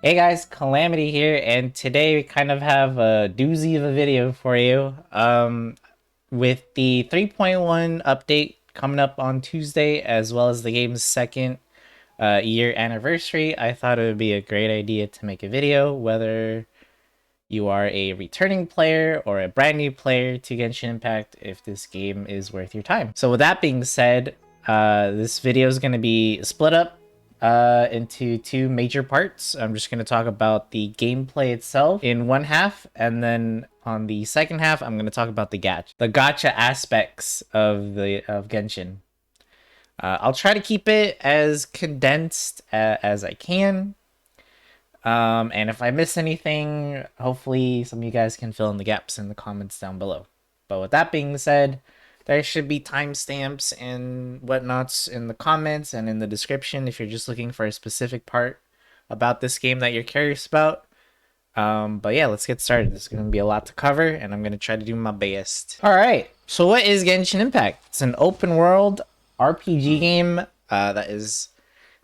Hey guys, Calamity here, and today we kind of have a doozy of a video for you. With the 3.1 update coming up on Tuesday, as well as the game's second year anniversary, I thought it would be a great idea to make a video, whether you are a returning player or a brand new player to Genshin Impact, if this game is worth your time. So with that being said, this video is going to be split up into two major parts. I'm just going to talk about the gameplay itself in one half, and then on the second half, I'm going to talk about the gacha aspects of Genshin. I'll try to keep it as condensed as I can. And if I miss anything, hopefully some of you guys can fill in the gaps in the comments down below. But with that being said, there should be timestamps and whatnots in the comments and in the description if you're just looking for a specific part about this game that you're curious about. But yeah, let's get started. There's going to be a lot to cover, and I'm going to try to do my best. All right, so what is Genshin Impact? It's an open world RPG game that is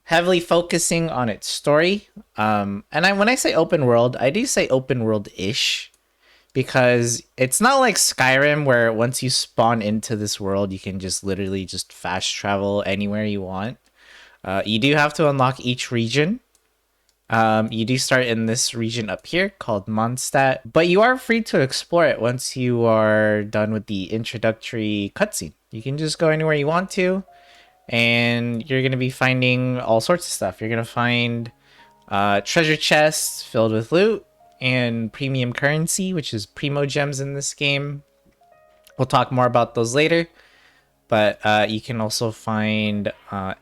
heavily focusing on its story. When I say open world, I do say open world-ish, because it's not like Skyrim where once you spawn into this world, you can just literally just fast travel anywhere you want. You do have to unlock each region. You do start in this region up here called Mondstadt, but you are free to explore it once you are done with the introductory cutscene. You can just go anywhere you want to, and you're going to be finding all sorts of stuff. You're going to find treasure chests filled with loot and premium currency, which is primo gems in this game. We'll talk more about those later. But you can also find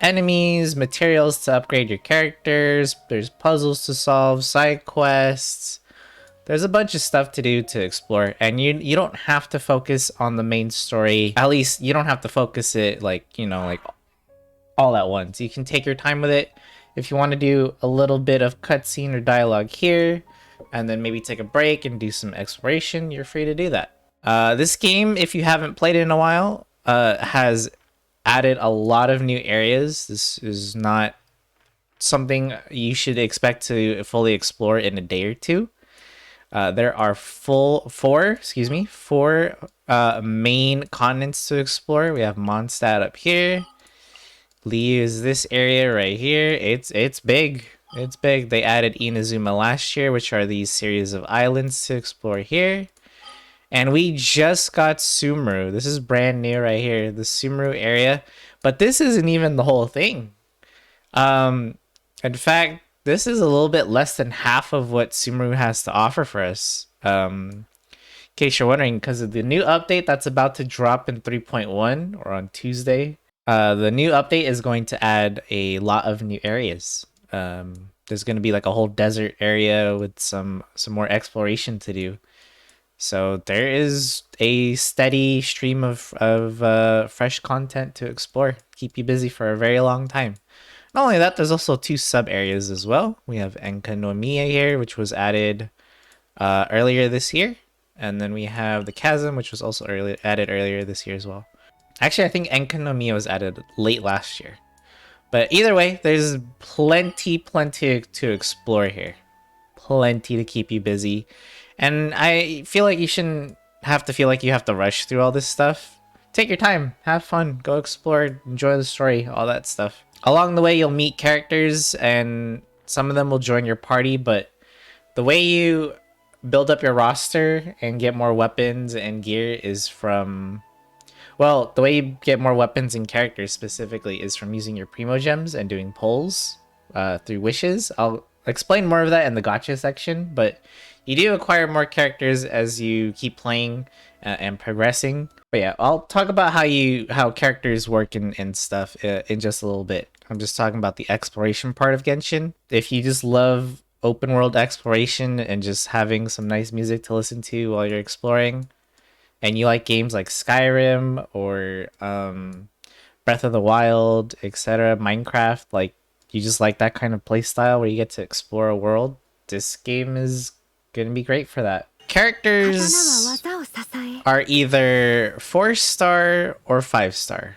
enemies, materials to upgrade your characters. There's puzzles to solve, side quests. There's a bunch of stuff to do to explore, and you don't have to focus on the main story. At least you don't have to focus it like all at once. You can take your time with it. If you want to do a little bit of cutscene or dialogue here, and then maybe take a break and do some exploration, you're free to do that. This game, if you haven't played it in a while, has added a lot of new areas. This is not something you should expect to fully explore in a day or two. There are four main continents to explore. We have Mondstadt up here. Lee is this area right here. It's big. It's big. They added Inazuma last year, which are these series of islands to explore here. And we just got Sumru. This is brand new right here, the Sumru area. But this isn't even the whole thing. In fact, this is a little bit less than half of what Sumru has to offer for us. In case you're wondering, because of the new update that's about to drop in 3.1 or on Tuesday, the new update is going to add a lot of new areas. There's going to be like a whole desert area with some more exploration to do. So there is a steady stream of fresh content to explore, keep you busy for a very long time. Not only that, there's also two sub areas as well. We have Enkanomiya here, which was added earlier this year, and then we have the Chasm, which was also added earlier this year as well. Actually, I think Enkanomiya was added late last year. But either way, there's plenty to explore here. Plenty to keep you busy. And I feel like you shouldn't have to feel like you have to rush through all this stuff. Take your time, have fun, go explore, enjoy the story, all that stuff. Along the way, you'll meet characters, and some of them will join your party, but the way you build up your roster and get more weapons and gear is from... Well, the way you get more weapons and characters specifically is from using your primo gems and doing pulls through wishes. I'll explain more of that in the gacha section, but you do acquire more characters as you keep playing and progressing. But yeah, I'll talk about how characters work and stuff in just a little bit. I'm just talking about the exploration part of Genshin. If you just love open world exploration and just having some nice music to listen to while you're exploring, and you like games like Skyrim or Breath of the Wild, etc., Minecraft, like you just like that kind of playstyle where you get to explore a world, this game is gonna be great for that. Characters are either 4-star or 5-star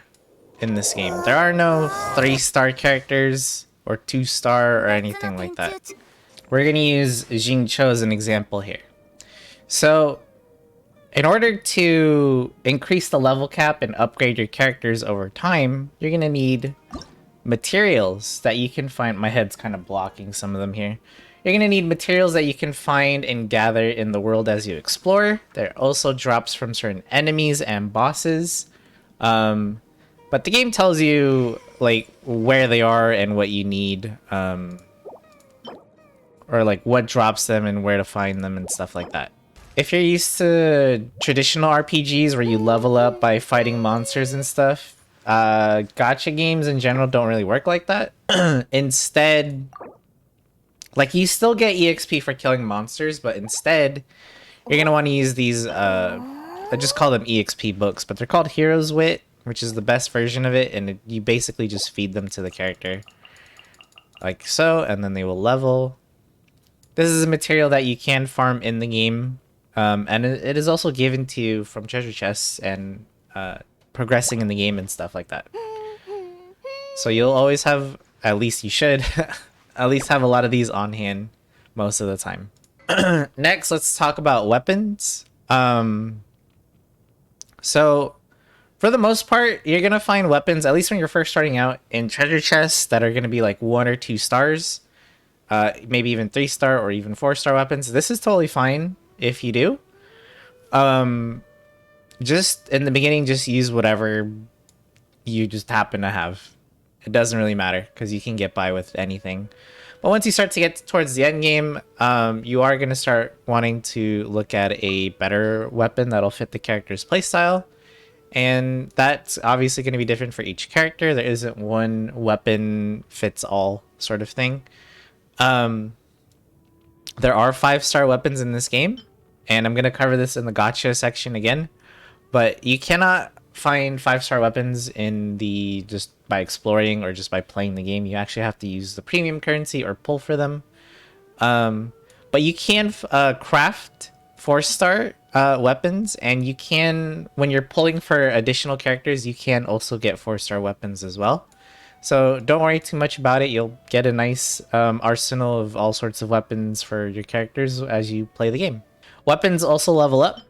in this game. There are no 3-star characters or 2-star or anything like that. we're going to use Jingcho as an example here. So, in order to increase the level cap and upgrade your characters over time, you're going to need materials that you can find. My head's kind of blocking some of them here. You're going to need materials that you can find and gather in the world as you explore. There are also drops from certain enemies and bosses. But the game tells you like where they are and what you need, or like what drops them and where to find them and stuff like that. If you're used to traditional RPGs where you level up by fighting monsters and stuff, gacha games in general don't really work like that. Instead, like you still get EXP for killing monsters, but instead, you're gonna want to use these. I just call them EXP books, but they're called Hero's Wit, which is the best version of it, and you basically just feed them to the character, like so, and then they will level. This is a material that you can farm in the game, and it is also given to you from treasure chests and progressing in the game and stuff like that. So you'll always have, at least you should, at least have a lot of these on hand most of the time. Next, let's talk about weapons. So for the most part, you're going to find weapons, at least when you're first starting out, in treasure chests that are going to be like 1 or 2 stars. Maybe even 3-star or even 4-star weapons. This is totally fine if you do. Just in the beginning, just use whatever you just happen to have. It doesn't really matter because you can get by with anything. But once you start to get towards the end game, you are going to start wanting to look at a better weapon that'll fit the character's playstyle. And that's obviously going to be different for each character. There isn't one weapon fits all sort of thing. There are 5-star weapons in this game, and I'm going to cover this in the Gacha section again. But you cannot find 5-star weapons in the just by exploring or just by playing the game. You actually have to use the premium currency or pull for them. But you can craft 4-star weapons, and you can, when you're pulling for additional characters, you can also get 4-star weapons as well. So don't worry too much about it. You'll get a nice arsenal of all sorts of weapons for your characters as you play the game. Weapons also level up.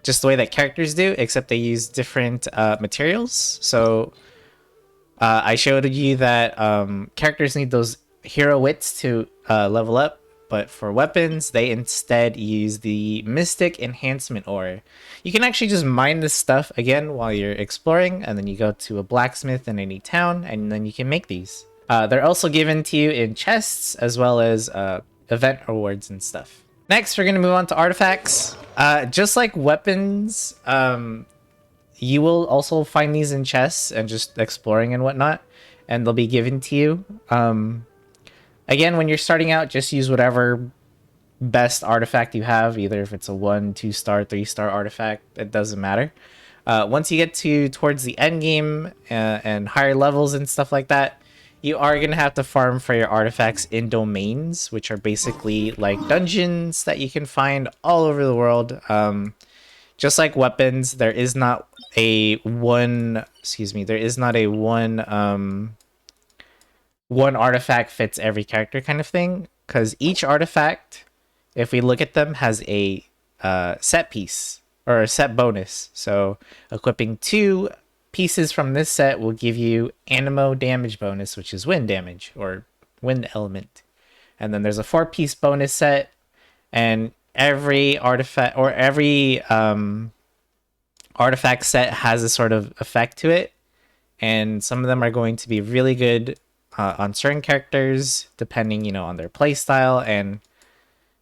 Just the way that characters do, except they use different materials. So I showed you that characters need those hero wits to level up, but for weapons, they instead use the Mystic Enhancement Ore. You can actually just mine this stuff again while you're exploring, and then you go to a blacksmith in any town, and then you can make these. They're also given to you in chests, as well as event rewards and stuff. Next, we're going to move on to artifacts. Just like weapons, you will also find these in chests and just exploring and whatnot, and they'll be given to you. Again, when you're starting out, just use whatever best artifact you have, either if it's a 1, 2-star, 3-star artifact, it doesn't matter. Once you get towards the end game and higher levels and stuff like that, you are going to have to farm for your artifacts in domains, which are basically like dungeons that you can find all over the world. Just like weapons, there is not a one artifact fits every character kind of thing, because each artifact, if we look at them, has a set piece or a set bonus. So equipping 2 pieces from this set will give you Anemo damage bonus, which is wind damage or wind element. And then there's a 4-piece bonus set, and every artifact or every artifact set has a sort of effect to it. And some of them are going to be really good on certain characters, depending, on their playstyle and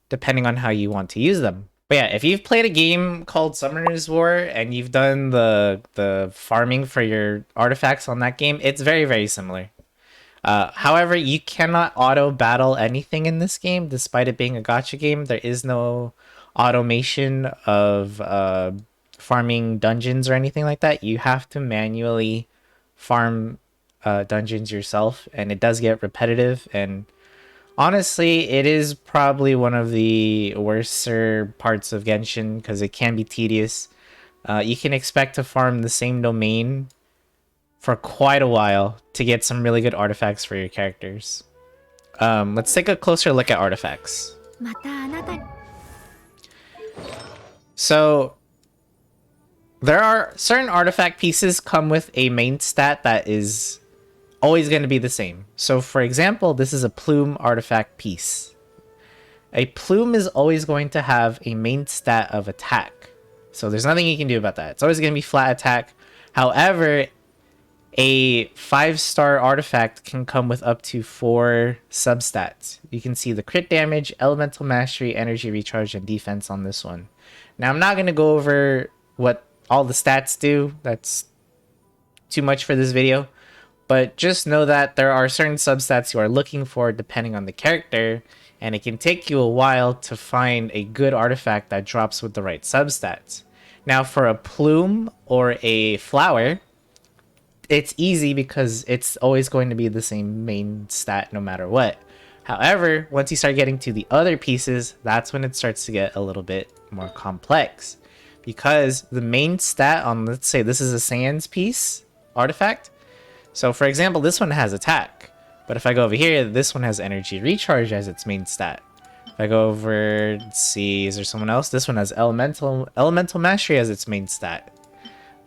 depending on how you want to use them. But yeah, if you've played a game called Summoner's War and you've done the farming for your artifacts on that game, it's very, very similar. However, you cannot auto battle anything in this game, despite it being a gacha game. There is no automation of farming dungeons or anything like that. You have to manually farm dungeons yourself, and it does get repetitive, and honestly, it is probably one of the worser parts of Genshin because it can be tedious. You can expect to farm the same domain for quite a while to get some really good artifacts for your characters. let's take a closer look at artifacts. So there are certain artifact pieces come with a main stat that is always going to be the same. So for example, this is a plume artifact piece. A plume is always going to have a main stat of attack. So there's nothing you can do about that. It's always going to be flat attack. However, a 5-star artifact can come with up to 4 substats. You can see the crit damage, elemental mastery, energy recharge, and defense on this one. Now, I'm not going to go over what all the stats do. That's too much for this video. But just know that there are certain substats you are looking for depending on the character, and it can take you a while to find a good artifact that drops with the right substats. Now, for a plume or a flower, it's easy because it's always going to be the same main stat no matter what. However, once you start getting to the other pieces, that's when it starts to get a little bit more complex. Because the main stat on, let's say this is a sands piece artifact. So for example, this one has attack. But if I go over here, this one has energy recharge as its main stat. If I go over, let's see, is there someone else? This one has elemental mastery as its main stat.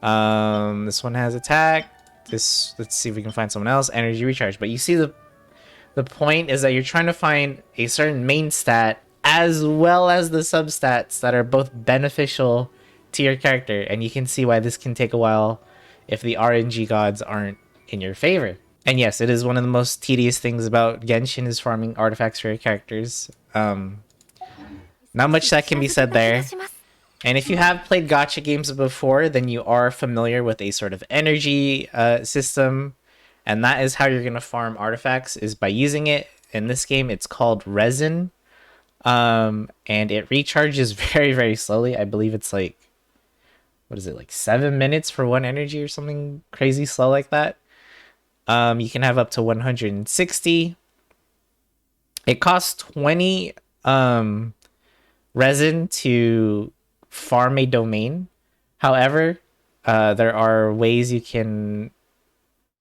This one has attack. Let's see if we can find someone else. Energy recharge. But you see the point is that you're trying to find a certain main stat as well as the substats that are both beneficial to your character, and you can see why this can take a while if the RNG gods aren't in your favor. And yes, it is one of the most tedious things about Genshin is farming artifacts for your characters. Not much that can be said there. And if you have played Gacha games before, then you are familiar with a sort of energy system. And that is how you're going to farm artifacts, is by using it. In this game, it's called Resin. And it recharges very, very slowly. I believe it's like, what is it, like 7 minutes for 1 energy or something crazy slow like that. You can have up to 160. It costs 20 resin to farm a domain. However, there are ways you can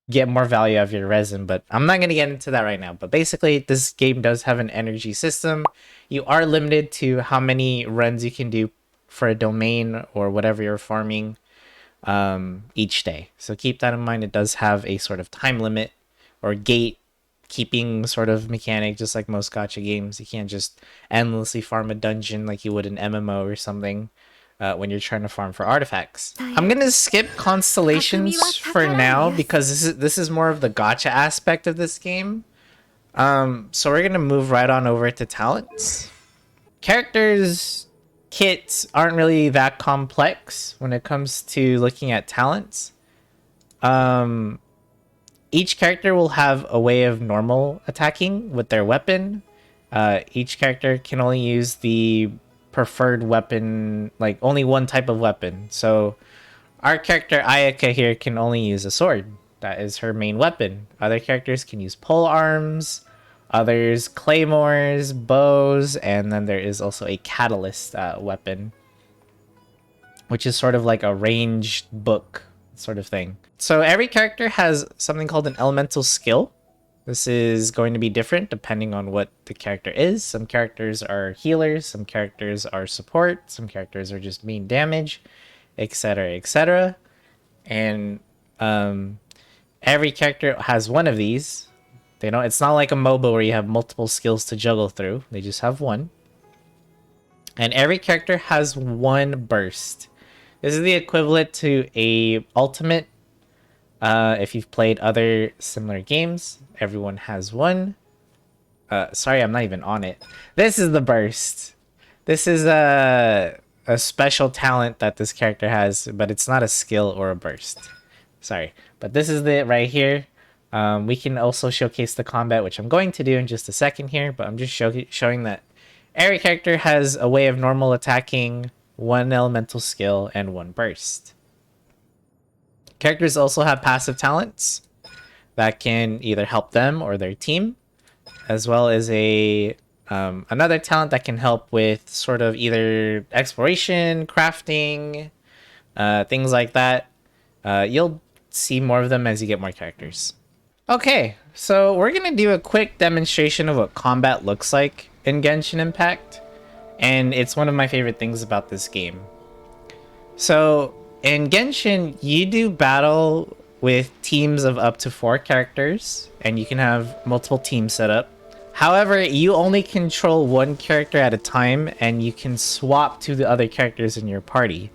get more value out of your resin, but I'm not going to get into that right now. But basically, this game does have an energy system. You are limited to how many runs you can do for a domain or whatever you're farming each day. So keep that in mind. It does have a sort of time limit or gate keeping sort of mechanic, just like most gacha games. You can't just endlessly farm a dungeon like you would in MMO or something when you're trying to farm for artifacts. I'm gonna skip constellations for now because this is more of the gacha aspect of this game. So we're gonna move right on over to talents. Characters kits aren't really that complex when it comes to looking at talents. Each character will have a way of normal attacking with their weapon. Each character can only use the preferred weapon, like only one type of weapon. So our character Ayaka here can only use a sword. That is her main weapon. Other characters can use pole arms, others claymores, bows, and then there is also a catalyst weapon, which is sort of like a ranged book sort of thing. So every character has something called an elemental skill. This is going to be different depending on what the character is. Some characters are healers, some characters are support, some characters are just mean damage, etc, etc. And every character has one of these. It's not like a MOBA where you have multiple skills to juggle through. They just have one. And every character has one burst. This is the equivalent to a ultimate. If you've played other similar games, everyone has one. Sorry, I'm not even on it. This is the burst. This is a special talent that this character has, but it's not a skill or a burst. Sorry, but this is it right here. We can also showcase the combat, which I'm going to do in just a second here, but I'm just showing that every character has a way of normal attacking, one elemental skill, and one burst. Characters also have passive talents that can either help them or their team, as well as another talent that can help with sort of either exploration, crafting, things like that. You'll see more of them as you get more characters. Okay, so we're gonna do a quick demonstration of what combat looks like in Genshin Impact, and it's one of my favorite things about this game. So in Genshin, you do battle with teams of up to 4 characters, and you can have multiple teams set up. However, you only control one character at a time, and you can swap to the other characters in your party.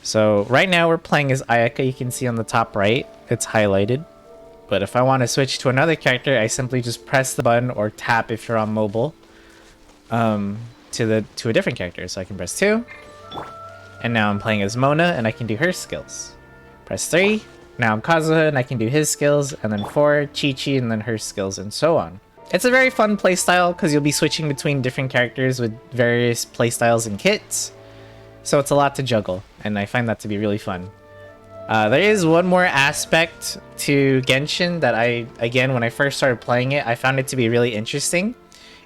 So right now we're playing as Ayaka. You can see on the top right, it's highlighted. But if I want to switch to another character, I simply just press the button or tap if you're on mobile to a different character. So I can press 2. And now I'm playing as Mona and I can do her skills. Press 3. Now I'm Kazuha and I can do his skills. And then 4, Chi-Chi, and then her skills, and so on. It's a very fun playstyle because you'll be switching between different characters with various playstyles and kits. So it's a lot to juggle, and I find that to be really fun. There is one more aspect to Genshin that again, when I first started playing it, I found it to be really interesting.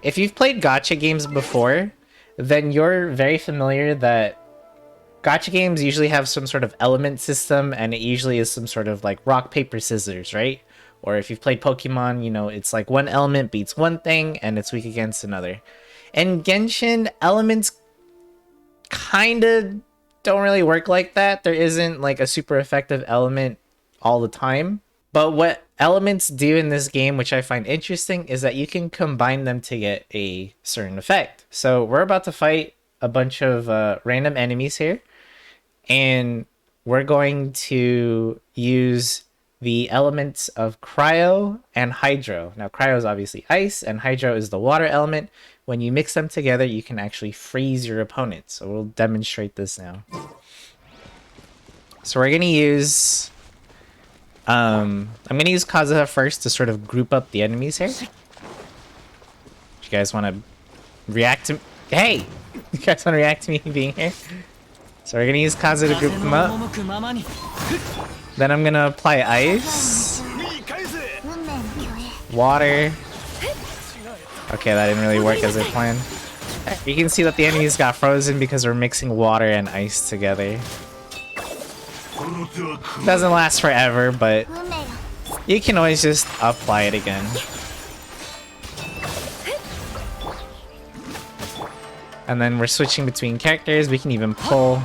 If you've played Gacha games before, then you're very familiar that Gacha games usually have some sort of element system, and it usually is some sort of like rock, paper, scissors, right? Or if you've played Pokemon, you know, it's like one element beats one thing and it's weak against another. In Genshin, elements kind of don't really work like that. There isn't like a super effective element all the time. But what elements do in this game, which I find interesting, is that you can combine them to get a certain effect. So we're about to fight a bunch of random enemies here. And we're going to use the elements of cryo and hydro. Now cryo is obviously ice and hydro is the water element. When you mix them together, you can actually freeze your opponent. So we'll demonstrate this now. So we're gonna use I'm gonna use Kazuha first to sort of group up the enemies here. Do you guys want to react to hey, you guys want to react to me being here? So we're gonna use Kazuha to group them up. Then I'm gonna apply ice, water. Okay, that didn't really work as I planned. You can see that the enemies got frozen because we're mixing water and ice together. Doesn't last forever, but you can always just apply it again. And then we're switching between characters. We can even pull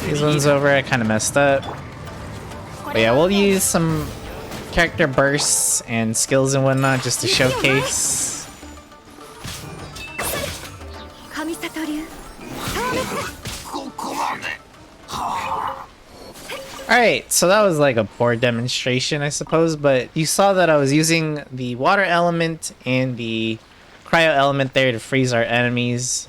these ones over. I kind of messed up. But yeah, we'll use some character bursts and skills and whatnot just to showcase. Alright, so that was like a poor demonstration, I suppose, but you saw that I was using the water element and the cryo element there to freeze our enemies.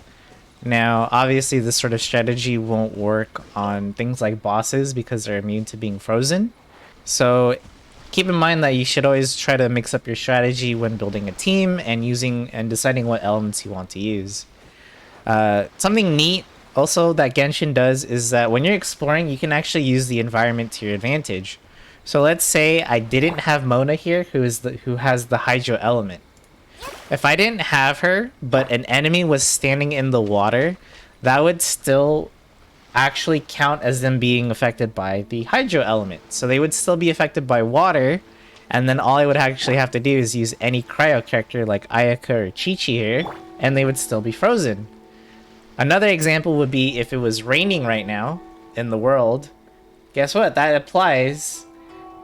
Now, obviously, this sort of strategy won't work on things like bosses because they're immune to being frozen. So keep in mind that you should always try to mix up your strategy when building a team and using and deciding what elements you want to use. Something neat also that Genshin does is that when you're exploring, you can actually use the environment to your advantage. So let's say I didn't have Mona here, who has the hydro element. If I didn't have her, but an enemy was standing in the water, that would still actually count as them being affected by the hydro element. So they would still be affected by water, and then all I would actually have to do is use any cryo character like Ayaka or Chi-Chi here, and they would still be frozen. Another example would be if it was raining right now in the world. Guess what? That applies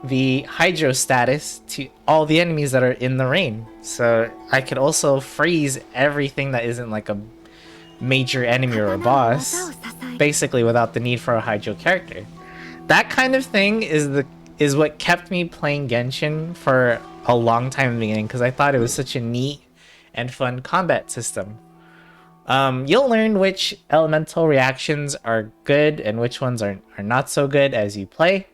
the hydro status to all the enemies that are in the rain. So I could also freeze everything that isn't like a major enemy or a boss, basically without the need for a hydro character. That kind of thing is what kept me playing Genshin for a long time in the beginning, because I thought it was such a neat and fun combat system. You'll learn which elemental reactions are good and which ones are not so good as you play.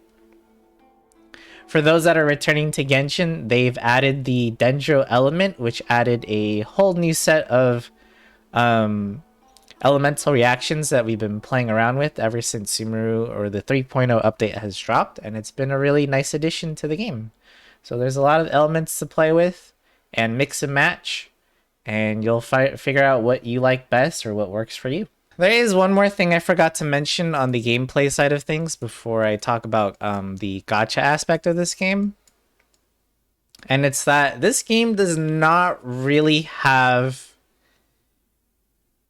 For those that are returning to Genshin, they've added the Dendro element, which added a whole new set of elemental reactions that we've been playing around with ever since Sumeru or the 3.0 update has dropped, and it's been a really nice addition to the game. So there's a lot of elements to play with and mix and match, and you'll figure out what you like best or what works for you. There is one more thing I forgot to mention on the gameplay side of things before I talk about the gacha aspect of this game. And it's that this game does not really have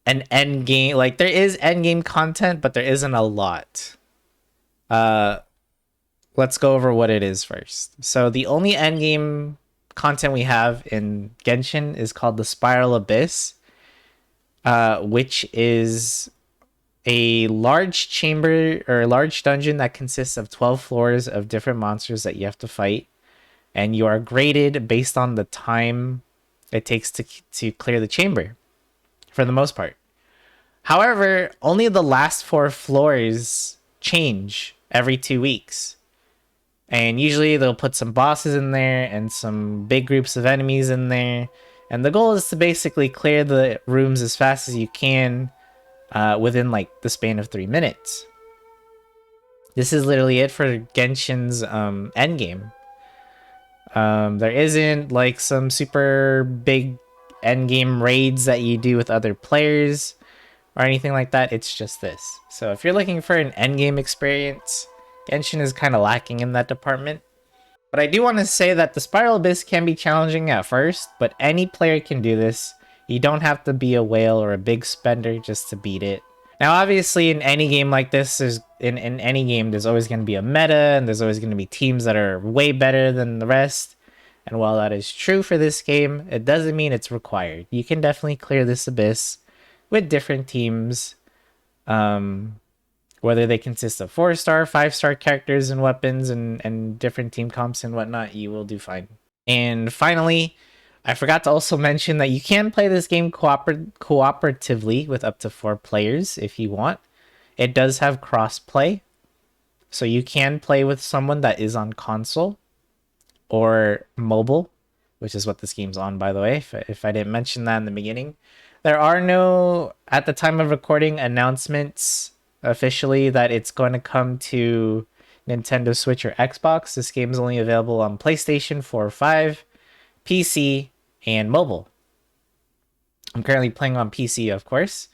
an end game. Like, there is end game content, but there isn't a lot. Let's go over what it is first. So the only end game content we have in Genshin is called the Spiral Abyss, which is a large chamber or a large dungeon that consists of 12 floors of different monsters that you have to fight, and you are graded based on the time it takes to clear the chamber for the most part. However, only the last 4 floors change every 2 weeks. And usually they'll put some bosses in there and some big groups of enemies in there. And the goal is to basically clear the rooms as fast as you can within like the span of 3 minutes. This is literally it for Genshin's endgame. There isn't like some super big endgame raids that you do with other players or anything like that. It's just this. So if you're looking for an endgame experience, Genshin is kind of lacking in that department. But I do want to say that the Spiral Abyss can be challenging at first, but any player can do this. You don't have to be a whale or a big spender just to beat it. Now, obviously, in any game like this, in any game, there's always going to be a meta, and there's always going to be teams that are way better than the rest. And while that is true for this game, it doesn't mean it's required. You can definitely clear this abyss with different teams, whether they consist of 4-star, 5-star characters and weapons and different team comps and whatnot, you will do fine. And finally, I forgot to also mention that you can play this game cooperatively with up to 4 players if you want. It does have cross-play, so you can play with someone that is on console or mobile, which is what this game's on, by the way, if I didn't mention that in the beginning. There are no, at the time of recording, announcements officially that it's going to come to Nintendo Switch or Xbox. This game is only available on PlayStation 4 or 5, PC, and mobile. I'm currently playing on PC, of course.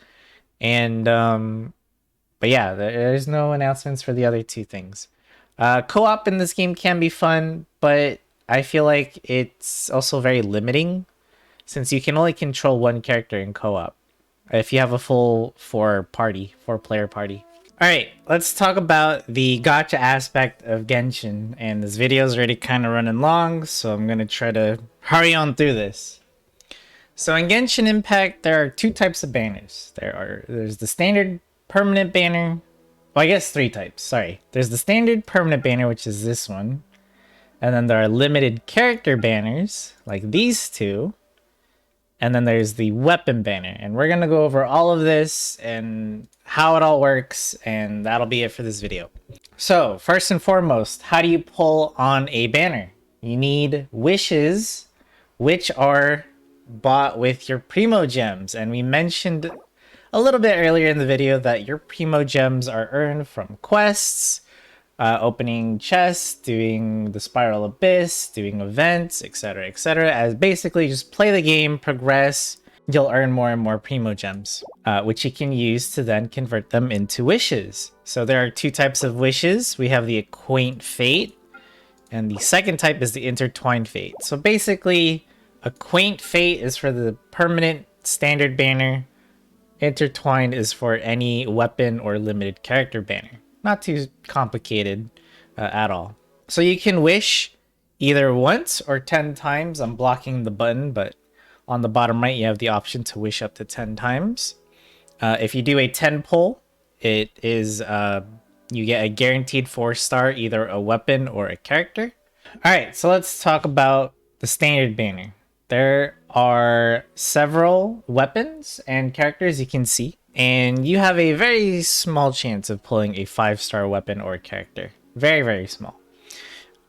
And, but yeah, there's no announcements for the other 2 things. Co-op in this game can be fun, but I feel like it's also very limiting since you can only control 1 character in co-op if you have a full 4-player party. All right, let's talk about the gacha aspect of Genshin. And this video is already kind of running long, so I'm going to try to hurry on through this. So in Genshin Impact, there are 2 types of banners. There's the standard permanent banner. Well, I guess 3 types, sorry. There's the standard permanent banner, which is this one. And then there are limited character banners, like these 2. And then there's the weapon banner. And we're going to go over all of this and how it all works. And that'll be it for this video. So first and foremost, how do you pull on a banner? You need wishes, which are bought with your Primo Gems. And we mentioned a little bit earlier in the video that your Primo Gems are earned from quests, opening chests, doing the Spiral Abyss, doing events, etc., etc. As basically just play the game, progress, you'll earn more and more Primo Gems, which you can use to then convert them into wishes. So there are 2 types of wishes. We have the Acquaint Fate, and the second type is the Intertwined Fate. So basically, Acquaint Fate is for the permanent standard banner. Intertwined is for any weapon or limited character banner. Not too complicated at all. So you can wish either once or 10 times. I'm blocking the button, but on the bottom right, you have the option to wish up to 10 times. If you do a 10 pull, it is you get a guaranteed 4-star, either a weapon or a character. All right, so let's talk about the standard banner. There are several weapons and characters you can see, and you have a very small chance of pulling a 5-star weapon or character. Very, very small.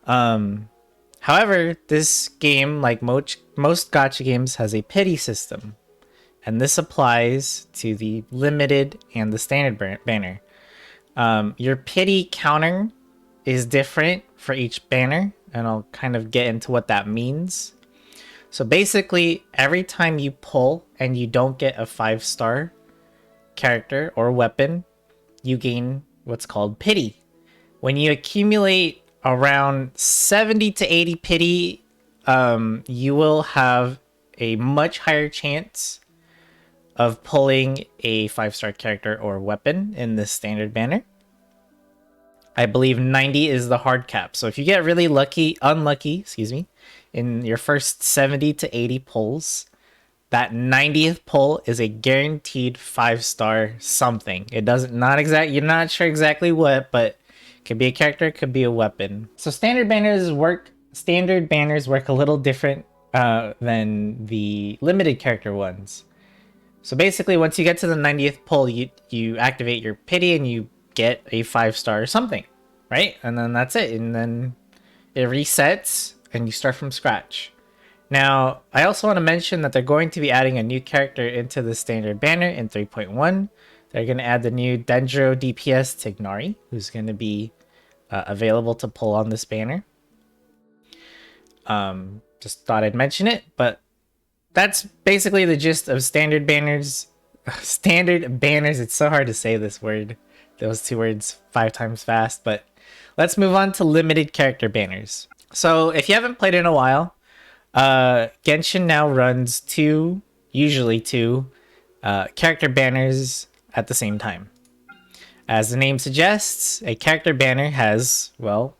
However, this game, like most gacha games, has a pity system, and this applies to the limited and the standard banner. Your pity counter is different for each banner, and I'll kind of get into what that means. So basically, every time you pull and you don't get a 5-star character or weapon, you gain what's called pity. When you accumulate around 70 to 80 pity you will have a much higher chance of pulling a 5-star character or weapon in this standard banner. I believe 90 is the hard cap. So if you get really unlucky, in your first 70 to 80 pulls, that 90th pull is a guaranteed 5-star something. It doesn't, you're not sure exactly what, but it could be a character, it could be a weapon. So standard banners work a little different than the limited character ones. So basically, once you get to the 90th pull, you activate your pity and you get a 5-star or something, right? And then that's it. And then it resets and you start from scratch. Now, I also want to mention that they're going to be adding a new character into the standard banner in 3.1. They're going to add the new Dendro DPS Tignari, who's going to be available to pull on this banner. Just thought I'd mention it, but that's basically the gist of standard banners. Standard banners, it's so hard to say those 2 words 5 times fast, but let's move on to limited character banners. So if you haven't played in a while, Genshin now runs usually two character banners at the same time. As the name suggests, a character banner has, well,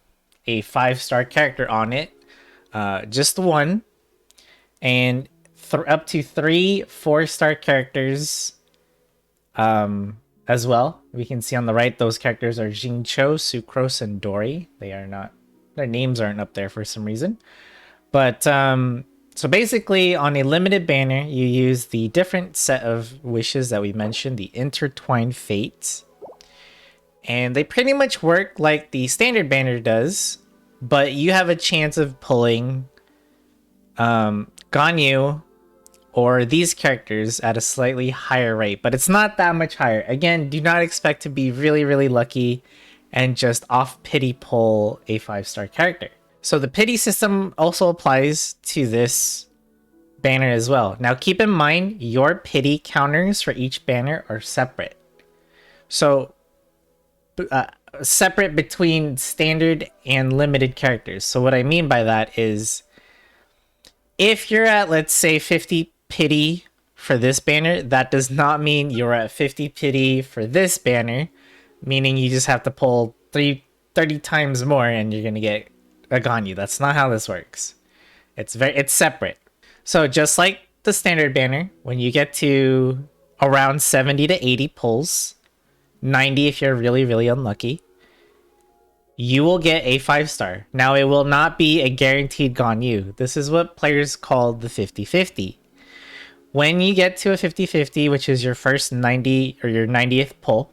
a 5-star character on it, just one, and up to 3 4-star characters as well. We can see on the right, those characters are Jincho, Sucrose, and Dori. Their names aren't up there for some reason. But so basically, on a limited banner, you use the different set of wishes that we mentioned, the intertwined fates. And they pretty much work like the standard banner does, but you have a chance of pulling Ganyu or these characters at a slightly higher rate, but it's not that much higher. Again, do not expect to be really, really lucky and just off pity pull a 5-star character. So the pity system also applies to this banner as well. Now keep in mind, your pity counters for each banner are separate. So separate between standard and limited characters. So what I mean by that is, if you're at, let's say, 50 pity for this banner, that does not mean you're at 50 pity for this banner, meaning you just have to pull 30 times more and you're going to get a Ganyu. That's not how this works. It's separate. So just like the standard banner, when you get to around 70 to 80 pulls, 90 if you're really, really unlucky, you will get a 5-star. Now, it will not be a guaranteed Ganyu. This is what players call the 50-50. When you get to a 50-50, which is your first 90 or your 90th pull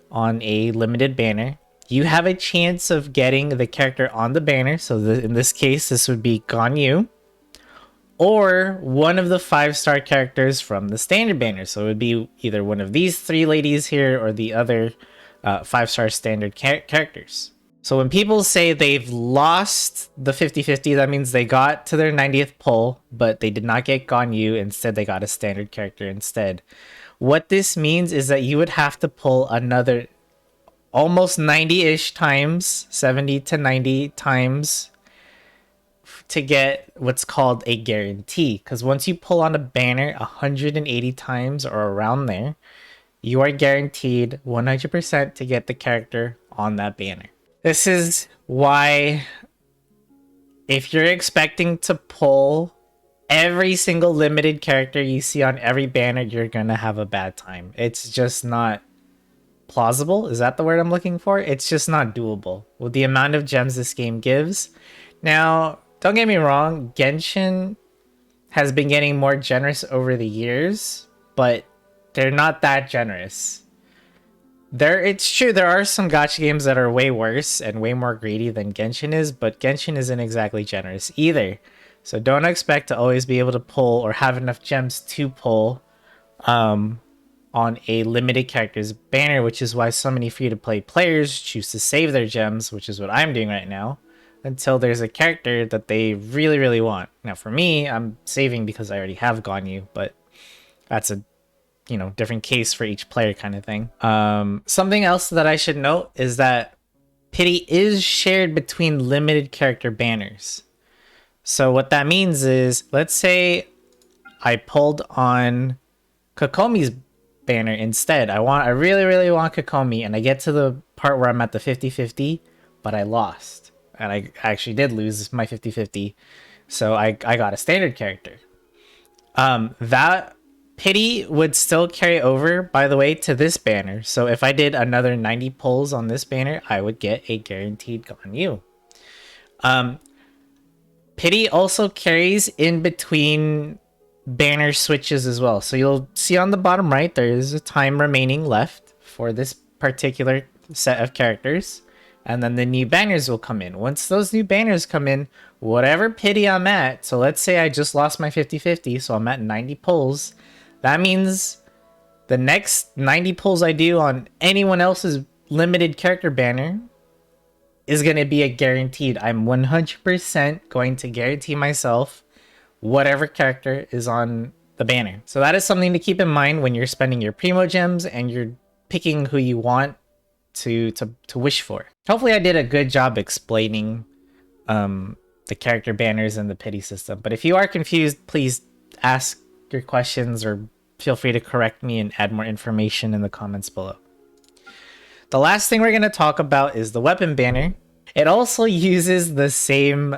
on a limited banner, you have a chance of getting the character on the banner. So in this case, this would be Ganyu, or one of the 5-star characters from the standard banner. So it would be either one of these 3 ladies here or the other 5-star standard characters. So when people say they've lost the 50-50, that means they got to their 90th pull, but they did not get Ganyu. Instead, they got a standard character instead. What this means is that you would have to pull another almost 90-ish times, 70 to 90 times, to get what's called a guarantee. Because once you pull on a banner 180 times or around there, you are guaranteed 100% to get the character on that banner. This is why, if you're expecting to pull every single limited character you see on every banner, you're gonna have a bad time. It's just not plausible. Is that the word I'm looking for? It's just not doable with the amount of gems this game gives. Now, don't get me wrong, Genshin has been getting more generous over the years, but they're not that generous. It's true, there are some gacha games that are way worse and way more greedy than Genshin is, but Genshin isn't exactly generous either. So don't expect to always be able to pull or have enough gems to pull on a limited characters banner, which is why so many free-to-play players choose to save their gems, which is what I'm doing right now, until there's a character that they really, really want. Now for me, I'm saving because I already have Ganyu, but that's a different case for each player kind of thing. Something else that I should note is that pity is shared between limited character banners. So what that means is, let's say I pulled on Kokomi's banner instead. I really, really want Kokomi, and I get to the part where I'm at the 50-50, but I lost. And I actually did lose my 50-50. So I got a standard character. That pity would still carry over, by the way, to this banner. So if I did another 90 pulls on this banner, I would get a guaranteed Ganyu. Pity also carries in between banner switches as well. So you'll see on the bottom right, there is a time remaining left for this particular set of characters. And then the new banners will come in. Once those new banners come in, whatever pity I'm at, so let's say I just lost my 50-50, so I'm at 90 pulls. That means the next 90 pulls I do on anyone else's limited character banner is going to be a guaranteed. I'm 100% going to guarantee myself whatever character is on the banner. So that is something to keep in mind when you're spending your primo gems and you're picking who you want to wish for. Hopefully I did a good job explaining the character banners and the pity system. But if you are confused, please ask your questions or feel free to correct me and add more information in the comments below. The last thing we're going to talk about is the weapon banner. It also uses the same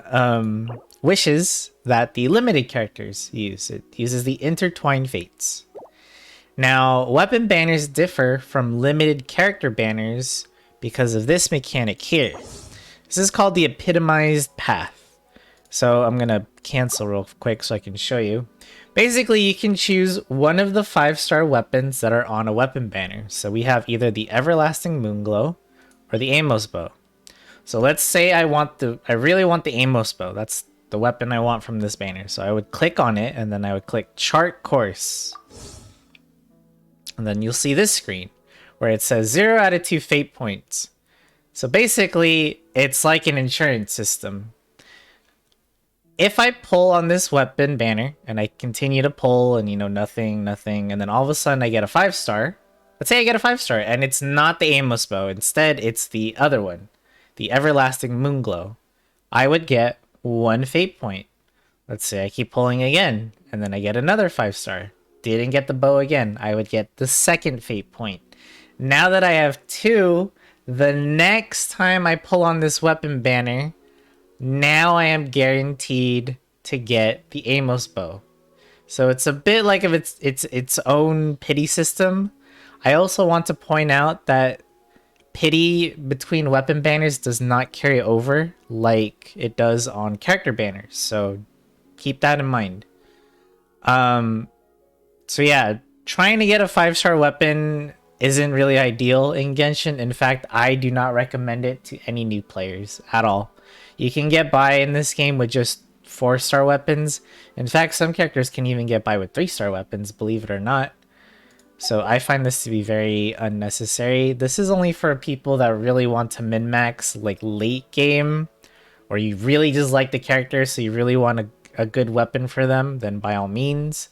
wishes that the limited characters use. It uses the intertwined fates. Now, weapon banners differ from limited character banners because of this mechanic here. This is called the epitomized path. So I'm going to cancel real quick so I can show you. Basically, you can choose one of the 5-star weapons that are on a weapon banner. So we have either the Everlasting Moonglow or the Amos Bow. So let's say I really want the Amos Bow. That's the weapon I want from this banner. So I would click on it and then I would click Chart Course. And then you'll see this screen where it says 0 out of 2 fate points. So basically, it's like an insurance system. If I pull on this weapon banner and I continue to pull and nothing, and then all of a sudden I get a 5-star. Let's say I get a 5-star and it's not the Amos Bow. Instead, it's the other one, the Everlasting Moonglow. I would get 1 fate point. Let's say I keep pulling again and then I get another 5-star. Didn't get the bow again. I would get the second fate point. Now that I have 2, the next time I pull on this weapon banner, now I am guaranteed to get the Amos Bow. So it's a bit like of its own pity system. I also want to point out that pity between weapon banners does not carry over like it does on character banners. So keep that in mind. So yeah, trying to get a 5-star weapon isn't really ideal in Genshin. In fact, I do not recommend it to any new players at all. You can get by in this game with just 4-star weapons. In fact, some characters can even get by with 3-star weapons, believe it or not. So I find this to be very unnecessary. This is only for people that really want to min-max like late game, or you really just like the character so you really want a good weapon for them, then by all means.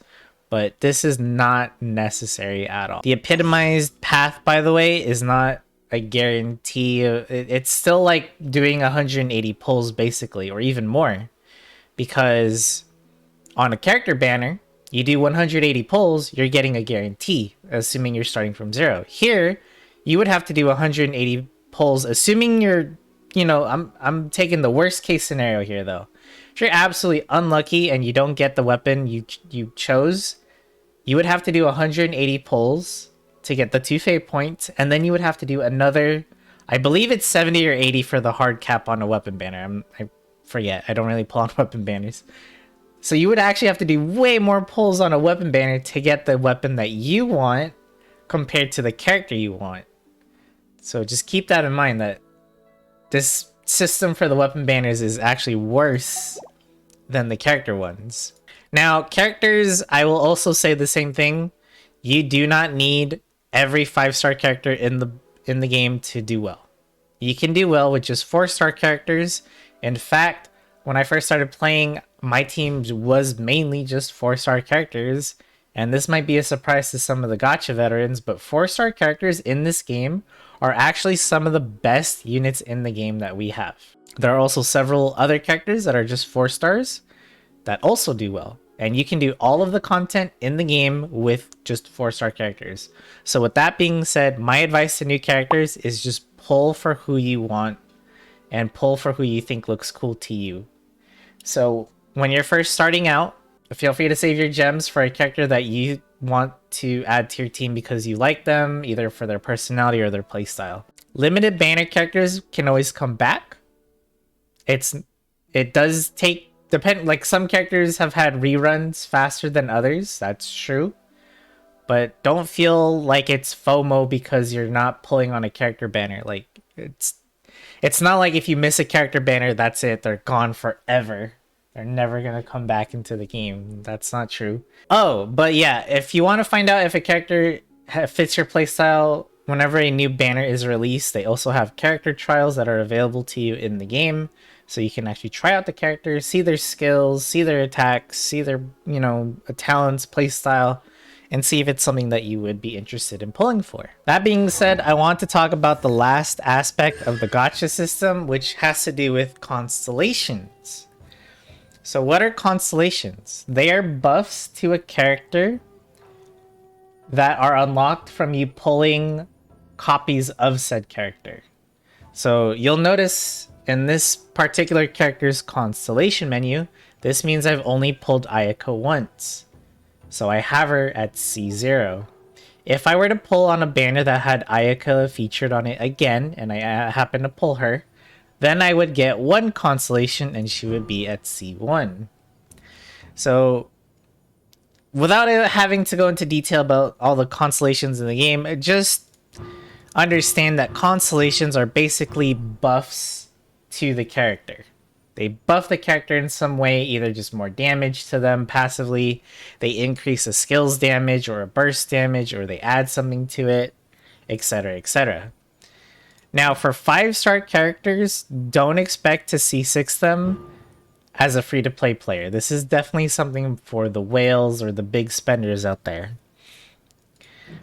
But this is not necessary at all. The epitomized path, by the way, is not a guarantee. It's still like doing 180 pulls basically, or even more. Because on a character banner, you do 180 pulls, you're getting a guarantee, assuming you're starting from 0. Here, you would have to do 180 pulls, assuming you're, I'm taking the worst case scenario here though. If you're absolutely unlucky and you don't get the weapon you chose, you would have to do 180 pulls to get the 2 fate points, and then you would have to do another, I believe it's 70 or 80 for the hard cap on a weapon banner. I forget, I don't really pull on weapon banners. So you would actually have to do way more pulls on a weapon banner to get the weapon that you want compared to the character you want. So just keep that in mind, that this system for the weapon banners is actually worse than the character ones. Now, characters, I will also say the same thing. You do not need every 5-star character in the game to do well. You can do well with just 4-star characters. In fact, when I first started playing, my team was mainly just 4-star characters. And this might be a surprise to some of the Gacha veterans, but 4-star characters in this game are actually some of the best units in the game that we have. There are also several other characters that are just 4 stars. that also do well. And you can do all of the content in the game with just 4-star characters. So with that being said, my advice to new characters is just pull for who you want and pull for who you think looks cool to you. So when you're first starting out, feel free to save your gems for a character that you want to add to your team because you like them, either for their personality or their playstyle. Limited banner characters can always come back. It does take like some characters have had reruns faster than others. That's true. But don't feel like it's FOMO because you're not pulling on a character banner. Like it's not like if you miss a character banner, that's it. They're gone forever. They're never going to come back into the game. That's not true. Oh, but yeah, if you want to find out if a character fits your playstyle, whenever a new banner is released, they also have character trials that are available to you in the game. So you can actually try out the characters, see their skills, see their attacks, see their, talents, playstyle, and see if it's something that you would be interested in pulling for. That being said, I want to talk about the last aspect of the gacha system, which has to do with constellations. So what are constellations? They are buffs to a character that are unlocked from you pulling copies of said character. So you'll notice in this particular character's constellation menu, this means I've only pulled Ayako once. So I have her at C0. If I were to pull on a banner that had Ayaka featured on it again, and I happen to pull her, then I would get one constellation and she would be at C1. So without having to go into detail about all the constellations in the game, just understand that constellations are basically buffs to the character. They buff the character in some way, either just more damage to them passively, they increase a skills damage or a burst damage, or they add something to it, etc, etc. Now, for 5-star characters, don't expect to C6 them as a free-to-play player. This is definitely something for the whales or the big spenders out there.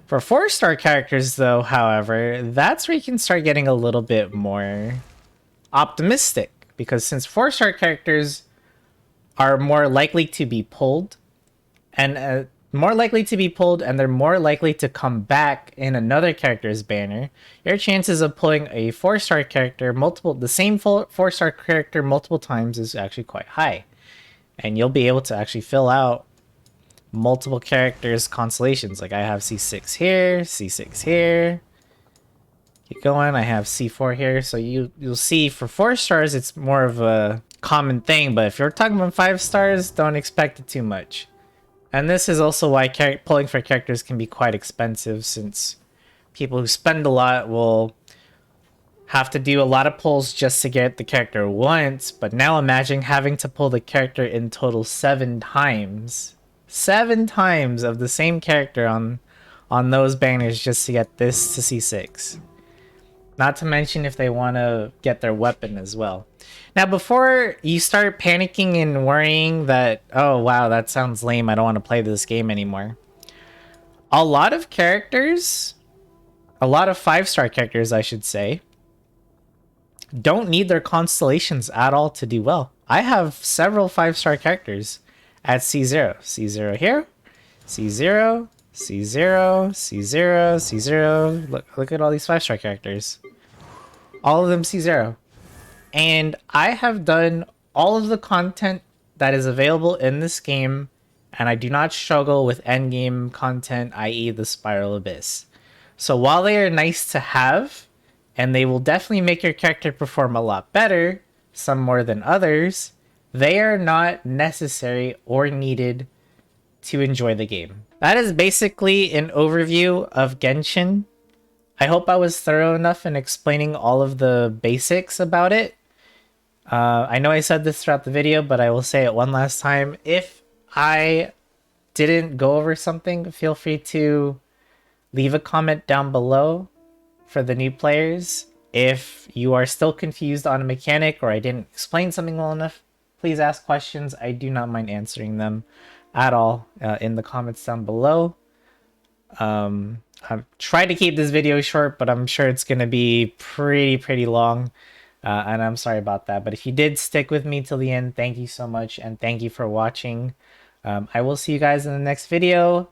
For 4-star characters, though, however, that's where you can start getting a little bit more optimistic. Because since 4-star characters are more likely to be pulled, and they're more likely to come back in another character's banner, your chances of pulling a 4-star character the same 4-star character multiple times is actually quite high. And you'll be able to actually fill out multiple characters constellations. Like I have C6 here, C6 here. Keep going, I have C4 here. So you'll see for 4 stars it's more of a common thing, but if you're talking about 5 stars, don't expect it too much. And this is also why pulling for characters can be quite expensive, since people who spend a lot will have to do a lot of pulls just to get the character once, but now imagine having to pull the character in total 7 times. 7 times of the same character on those banners just to get this to C6. Not to mention if they want to get their weapon as well. Now, before you start panicking and worrying that, oh wow, that sounds lame, I don't want to play this game anymore. A lot of 5-star characters, I should say, don't need their constellations at all to do well. I have several 5-star characters at C0. C0 here, C0, C0, C0, C0. Look at all these 5-star characters. All of them C0. And I have done all of the content that is available in this game, and I do not struggle with endgame content, i.e. the Spiral Abyss. So while they are nice to have, and they will definitely make your character perform a lot better, some more than others, they are not necessary or needed to enjoy the game. That is basically an overview of Genshin. I hope I was thorough enough in explaining all of the basics about it. I know I said this throughout the video, but I will say it one last time. If I didn't go over something, feel free to leave a comment down below for the new players. If you are still confused on a mechanic or I didn't explain something well enough, please ask questions. I do not mind answering them at all in the comments down below. I've tried to keep this video short, but I'm sure it's going to be pretty long. And I'm sorry about that. But if you did stick with me till the end, thank you so much, and thank you for watching. I will see you guys in the next video.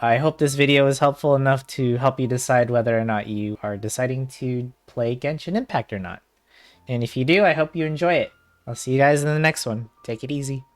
I hope this video is helpful enough to help you decide whether or not you are deciding to play Genshin Impact or not. And if you do, I hope you enjoy it. I'll see you guys in the next one. Take it easy.